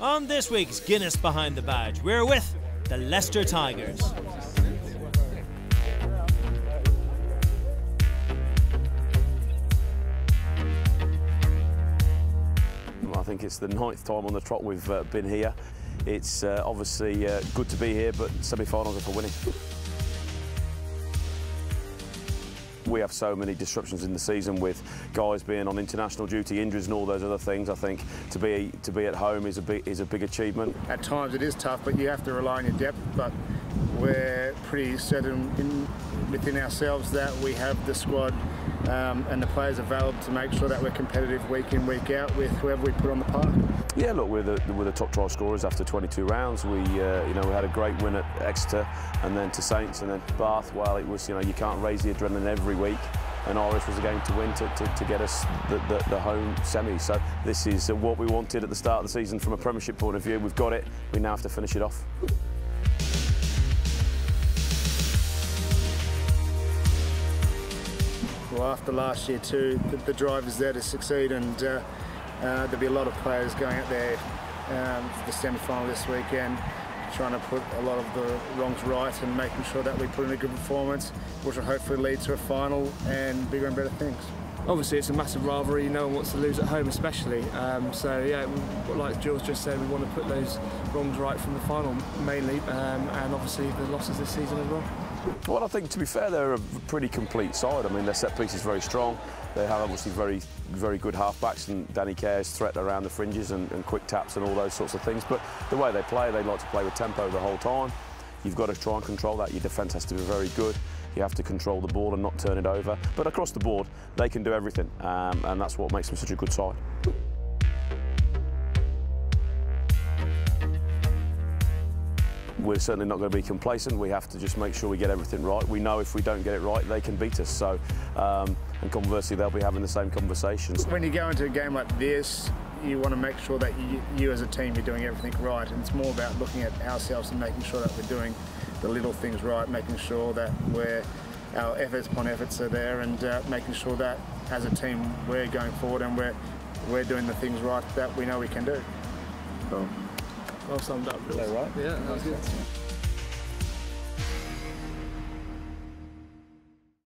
On this week's Guinness Behind the Badge, we're with the Leicester Tigers. I think it's the 9th time on the trot we've been here. It's obviously good to be here, but semi-finals are for winning. We have so many disruptions in the season with guys being on international duty, injuries and all those other things. I think to be at home is a big achievement. At times it is tough, but you have to rely on your depth. But we're pretty certain within ourselves that we have the squad and the players available to make sure that we're competitive week in, week out with whoever we put on the park. Yeah, look, we're the top try scorers after 22 rounds. We we had a great win at Exeter, and then to Saints, and then Bath. Well, it was, you can't raise the adrenaline every week, and Irish was a game to win to get us the home semi. So this is what we wanted at the start of the season from a Premiership point of view. We've got it. We now have to finish it off. Well, after last year too, the drive is there to succeed, and there'll be a lot of players going out there for the semi-final this weekend, trying to put a lot of the wrongs right and making sure that we put in a good performance, which will hopefully lead to a final and bigger and better things. Obviously it's a massive rivalry, no one wants to lose at home especially, so yeah, like Jules just said, we want to put those wrongs right from the final mainly, and obviously the losses this season as well. Well, I think, to be fair, they're a pretty complete side. I mean, their set piece is very strong. They have obviously very good halfbacks, and Danny Care's threat around the fringes and quick taps and all those sorts of things. But the way they like to play with tempo the whole time. You've got to try and control that. Your defence has to be very good. You have to control the ball and not turn it over. But across the board, they can do everything, and that's what makes them such a good side. We're certainly not going to be complacent. We have to just make sure we get everything right. We know if we don't get it right, they can beat us. So, and conversely, they'll be having the same conversations. When you go into a game like this, you want to make sure that you as a team, you're doing everything right. And it's more about looking at ourselves and making sure that we're doing the little things right, making sure that our efforts upon efforts are there, and making sure that as a team we're going forward and we're doing the things right that we know we can do. Cool. Well summed up, Jules. Is that right? Yeah, that was good.